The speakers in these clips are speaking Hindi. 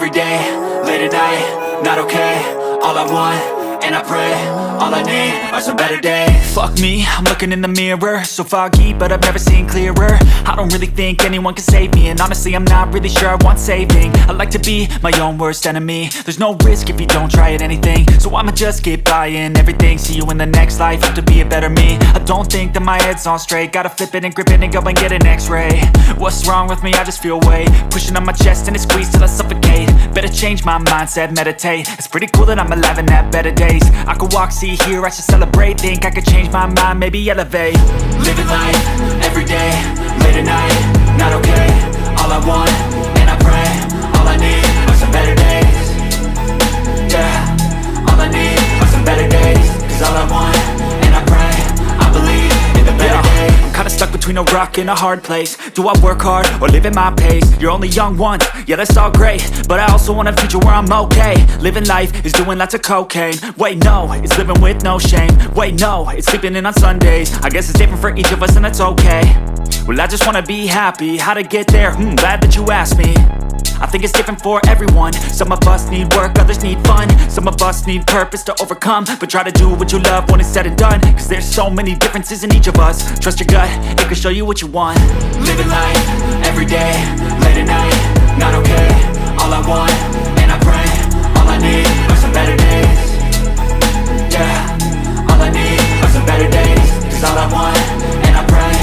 every day, late at night, not okay. All I want, and I pray, all I need are some better days. Fuck me, I'm looking in the mirror, so foggy, but I've never seen clearer. I don't really think anyone can save me, and honestly I'm not really sure I want saving. I like to be my own worst enemy. There's no risk if you don't try at anything, so I'ma just keep buying everything. See you in the next life, hope to be a better me. I don't think that my head's on straight, gotta flip it and grip it and go and get an x-ray. What's wrong with me? I just feel weight pushing on my chest and it squeezes till I suffocate. Better change my mindset, meditate. It's pretty cool that I'm alive and have better days. I could walk, see, hear, I should celebrate. Think I could change my mind, maybe elevate. Living life, every day, late at night, not okay. All I want, and I pray, all I need are some better days. Yeah, all I need are some better days. Cause all I want, and I pray, I believe in the better days. I'm kinda stuck between a rock and a hard place. Do I work hard or live at my pace? You're only young once, yeah that's all great, but I also want a future where I'm okay. Living life is doing lots of cocaine. Wait no, it's living with no shame. Wait no, it's sleeping in on Sundays. I guess it's different for each of us and that's okay. Well I just wanna be happy, how to get there? Glad that you asked me. I think it's different for everyone. Some of us need work, others need fun. Some of us need purpose to overcome. But try to do what you love when it's said and done. Cause there's so many differences in each of us. Trust your gut, it can show you what you want. Living life, every day, late at night, not okay. All I want, and I pray, all I need are some better days. Yeah, all I need are some better days. Cause all I want, and I pray,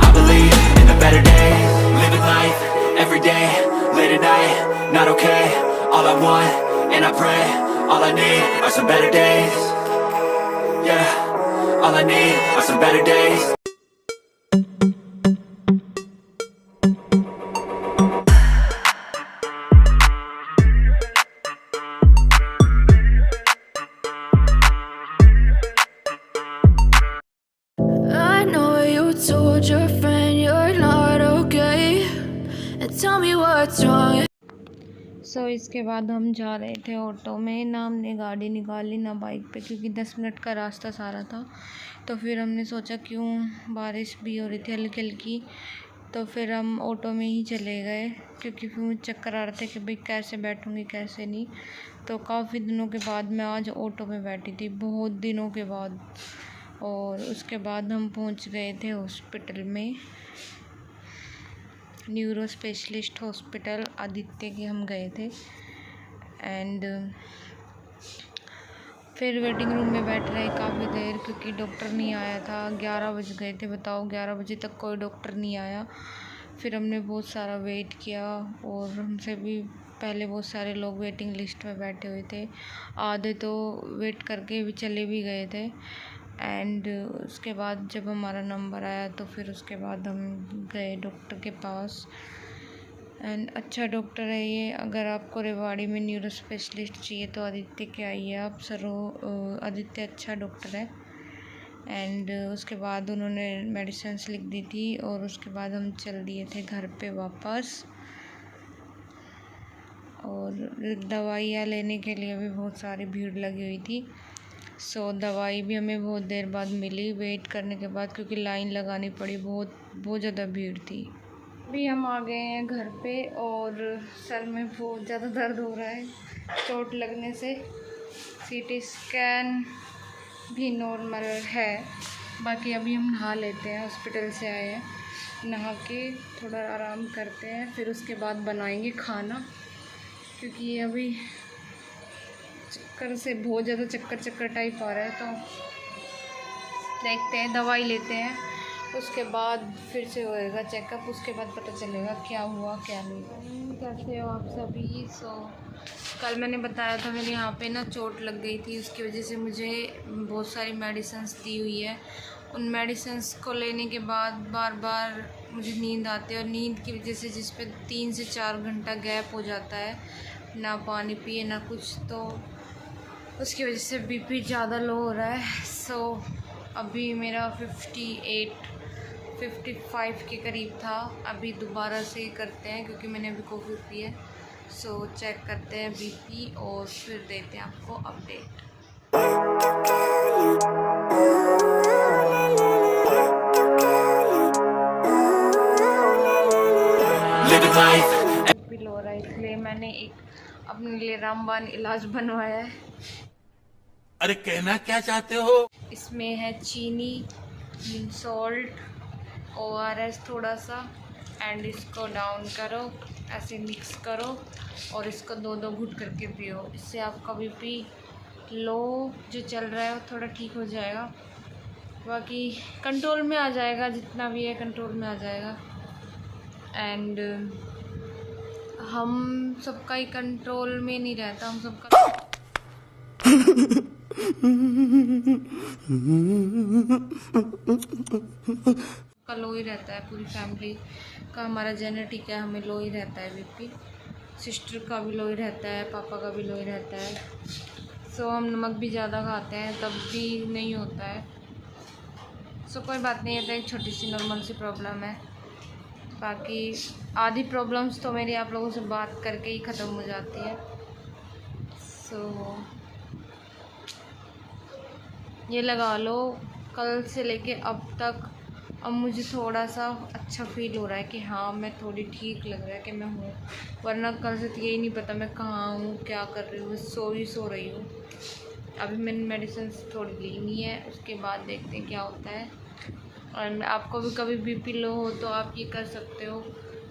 I believe in the better days. Living life, every day, late at night, not okay. All I want, and I pray, all I need are some better days. Yeah, all I need are some better days. I know you told your friend you're not okay, and tell me what's wrong. सो इसके बाद हम जा रहे थे ऑटो में, ना हमने गाड़ी निकाली ना बाइक पे, क्योंकि 10 मिनट का रास्ता सारा था। तो फिर हमने सोचा क्यों, बारिश भी हो रही थी हल्की हल्की, तो फिर हम ऑटो में ही चले गए। क्योंकि फिर मुझे चक्कर आ रहे थे कि भाई कैसे बैठूँगी कैसे नहीं। तो काफ़ी दिनों के बाद मैं आज ऑटो में बैठी थी, बहुत दिनों के बाद। और उसके बाद हम पहुंच गए थे हॉस्पिटल में, न्यूरो स्पेशलिस्ट हॉस्पिटल आदित्य के हम गए थे। एंड फिर वेटिंग रूम में बैठ रहे काफ़ी देर, क्योंकि डॉक्टर नहीं आया था। 11 बज गए थे, बताओ 11 बजे तक कोई डॉक्टर नहीं आया। फिर हमने बहुत सारा वेट किया, और हमसे भी पहले बहुत सारे लोग वेटिंग लिस्ट में बैठे हुए थे। आधे तो वेट करके भी चले भी गए थे। एंड उसके बाद जब हमारा नंबर आया तो फिर उसके बाद हम गए डॉक्टर के पास। एंड अच्छा डॉक्टर है ये। अगर आपको रेवाड़ी में न्यूरो स्पेशलिस्ट चाहिए तो आदित्य के आइए आप। आदित्य अच्छा डॉक्टर है। एंड उसके बाद उन्होंने मेडिसिन्स लिख दी थी, और उसके बाद हम चल दिए थे घर पे वापस। और दवाइयाँ लेने के लिए भी बहुत सारी भीड़ लगी हुई थी। सो दवाई भी हमें बहुत देर बाद मिली वेट करने के बाद, क्योंकि लाइन लगानी पड़ी, बहुत ज़्यादा भीड़ थी। अभी हम आ गए हैं घर पे, और सर में बहुत ज़्यादा दर्द हो रहा है चोट लगने से। सीटी स्कैन भी नॉर्मल है। बाकी अभी हम नहा लेते हैं, हॉस्पिटल से आए हैं, नहा के थोड़ा आराम करते हैं, फिर उसके बाद बनाएंगे खाना। क्योंकि अभी चक्कर से बहुत ज़्यादा चक्कर टाइप आ रहा है, तो देखते हैं, दवाई लेते हैं, उसके बाद फिर से होएगा चेकअप। उसके बाद पता चलेगा क्या हुआ क्या नहीं। कैसे हो आप सभी? कल मैंने बताया था मेरे यहाँ पे ना चोट लग गई थी, उसकी वजह से मुझे बहुत सारी मेडिसिन्स दी हुई है। उन मेडिसिन्स को लेने के बाद बार बार मुझे नींद आती है, और नींद की वजह से जिस पे 3 से 4 घंटा गैप हो जाता है, ना पानी पिए ना कुछ, तो उसकी वजह से बीपी ज़्यादा लो हो रहा है। सो अभी मेरा 55 के करीब था। अभी दोबारा से करते हैं, क्योंकि मैंने अभी कॉफ़ी पी है। सो चेक करते हैं बीपी, और फिर देते हैं आपको अपडेट। बीपी लो हो रहा है, इसलिए मैंने एक अपने लिए रामबाण इलाज बनवाया है। अरे कहना क्या चाहते हो? इसमें है चीनी, सॉल्ट, ORS थोड़ा सा, एंड इसको डाउन करो, ऐसे मिक्स करो और इसको 2-2 घूंट करके पियो। इससे आपका बीपी लो जो चल रहा है वो थोड़ा ठीक हो जाएगा, बाकी कंट्रोल में आ जाएगा, जितना भी है कंट्रोल में आ जाएगा। एंड हम सबका ही कंट्रोल में नहीं रहता, हम सबका लो ही रहता है, पूरी फैमिली का हमारा जेनेटिक है, हमें लो ही रहता है बीपी। सिस्टर का भी लो ही रहता है, पापा का भी लो ही रहता है। सो हम नमक भी ज़्यादा खाते हैं तब भी नहीं होता है। सो कोई बात नहीं, है तो एक छोटी सी नॉर्मल सी प्रॉब्लम है। बाकी आधी प्रॉब्लम्स तो मेरी आप लोगों से बात करके ही ख़त्म हो जाती है। सो ये लगा लो, कल से लेके अब तक अब मुझे थोड़ा सा अच्छा फील हो रहा है कि हाँ मैं थोड़ी ठीक लग रहा है कि मैं हूँ, वरना कल से तो यही नहीं पता मैं कहाँ हूँ, क्या कर रही हूँ, बस सो रही हूँ। अभी मैंने मेडिसिन थोड़ी ली है, उसके बाद देखते हैं क्या होता है। और आपको भी कभी बीपी लो हो तो आप ये कर सकते हो,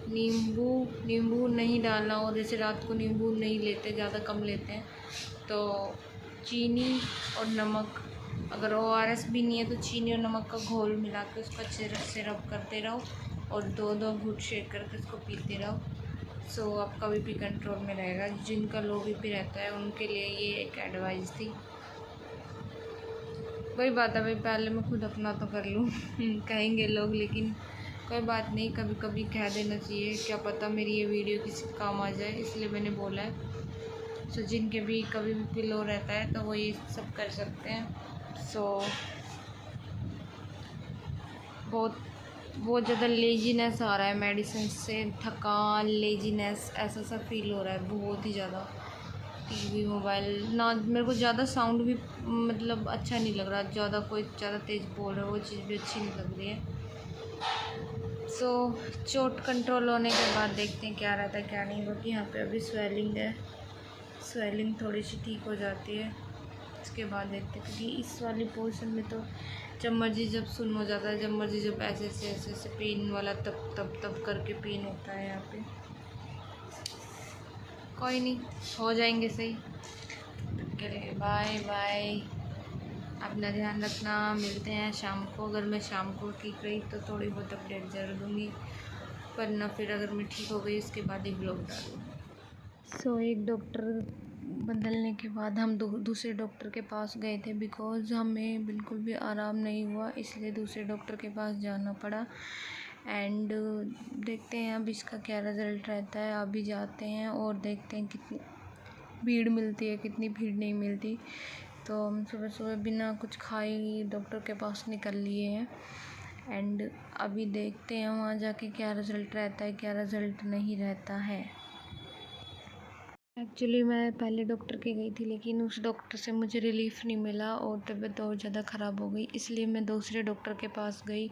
नींबू नहीं डालना हो, जैसे रात को नींबू नहीं लेते, ज़्यादा कम लेते हैं, तो चीनी और नमक, अगर ORS भी नहीं है तो चीनी और नमक का घोल मिला के उसका से रब करते रहो और 2-2 घूंट शेक करके उसको पीते रहो। सो आपका बीपी कंट्रोल में रहेगा। जिनका लो बीपी रहता है उनके लिए ये एक एडवाइस थी। कोई बात है भाई, पहले मैं खुद अपना तो कर लूँ कहेंगे लोग, लेकिन कोई बात नहीं, कभी कभी कह देना चाहिए, क्या पता मेरी ये वीडियो किसी काम आ जाए, इसलिए मैंने बोला है। सो जिनके भी कभी बीपी लो रहता है तो वो ये सब कर सकते हैं। सो बहुत ज़्यादा लेजीनेस आ रहा है मेडिसिन से, थकान, लेजीनेस ऐसा सा फील हो रहा है बहुत ही ज़्यादा। टीवी मोबाइल ना, मेरे को ज़्यादा साउंड भी मतलब अच्छा नहीं लग रहा, ज़्यादा कोई ज़्यादा तेज़ बोल रहा है वो चीज़ भी अच्छी नहीं लग रही है। सो चोट कंट्रोल होने के बाद देखते हैं क्या रहता है क्या नहीं। क्योंकि यहाँ पे अभी स्वेलिंग है, स्वेलिंग थोड़ी सी ठीक हो जाती है, इसके बाद देखते हैं। क्योंकि इस वाली पोर्शन में तो जब मर्जी जब सुन हो जाता है, जब मर्जी जब ऐसे पेन वाला तब करके पेन होता है यहाँ पे। कोई नहीं, हो जाएंगे सही। के लिए बाय बाय, अपना ध्यान रखना, मिलते हैं शाम को। अगर मैं शाम को ठीक रही तो थोड़ी बहुत अपडेट ज़रूर दूँगी, वरना फिर अगर मैं ठीक हो गई उसके बाद ही ब्लॉग डालूँगी। सो एक डॉक्टर बदलने के बाद हम दूसरे डॉक्टर के पास गए थे, बिकॉज़ हमें बिल्कुल भी आराम नहीं हुआ, इसलिए दूसरे डॉक्टर के पास जाना पड़ा। एंड देखते हैं अब इसका क्या रिज़ल्ट रहता है। अभी जाते हैं और देखते हैं कितनी भीड़ मिलती है, कितनी भीड़ नहीं मिलती। तो हम सुबह सुबह बिना कुछ खाए डॉक्टर के पास निकल लिए हैं। एंड अभी देखते हैं वहाँ जाके क्या रिज़ल्ट रहता है, क्या रिज़ल्ट नहीं रहता है। एक्चुअली मैं पहले डॉक्टर के गई थी, लेकिन उस डॉक्टर से मुझे रिलीफ़ नहीं मिला और तबीयत और ज़्यादा ख़राब हो गई, इसलिए मैं दूसरे डॉक्टर के पास गई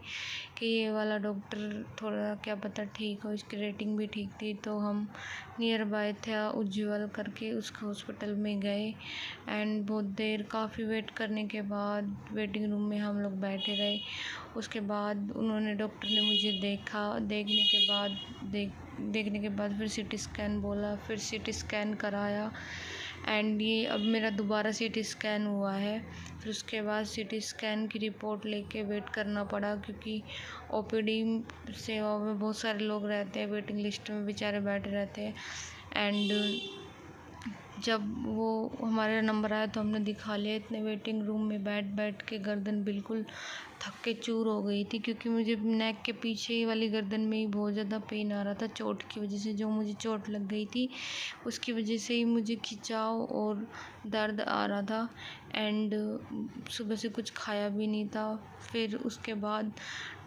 कि ये वाला डॉक्टर थोड़ा क्या पता ठीक हो, इसकी रेटिंग भी ठीक थी। तो हम नियर बाय था उज्ज्वल करके, उसका हॉस्पिटल में गए। एंड बहुत देर काफ़ी वेट करने के बाद वेटिंग रूम में हम लोग बैठे रहे। उसके बाद उन्होंने डॉक्टर ने मुझे देखा, देखने के बाद फिर CT स्कैन बोला, फिर CT स्कैन कराया। एंड ये अब मेरा दोबारा CT स्कैन हुआ है। फिर उसके बाद CT स्कैन की रिपोर्ट लेके वेट करना पड़ा, क्योंकि OPD सेवा में बहुत सारे लोग रहते हैं, वेटिंग लिस्ट में बेचारे बैठे रहते हैं। एंड जब वो हमारा नंबर आया तो हमने दिखा लिया। इतने वेटिंग रूम में बैठ के गर्दन बिल्कुल थक के चूर हो गई थी, क्योंकि मुझे नेक के पीछे ही वाली गर्दन में ही बहुत ज़्यादा पेन आ रहा था, चोट की वजह से। जो मुझे चोट लग गई थी उसकी वजह से ही मुझे खिंचाव और दर्द आ रहा था। एंड सुबह से कुछ खाया भी नहीं था। फिर उसके बाद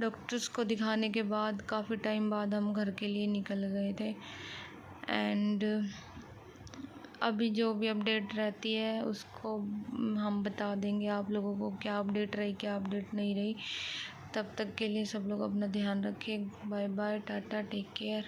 डॉक्टर्स को दिखाने के बाद काफ़ी टाइम बाद हम घर के लिए निकल गए थे। एंड अभी जो भी अपडेट रहती है उसको हम बता देंगे आप लोगों को, क्या अपडेट रही क्या अपडेट नहीं रही। तब तक के लिए सब लोग अपना ध्यान रखें। Bye bye, tata, take care.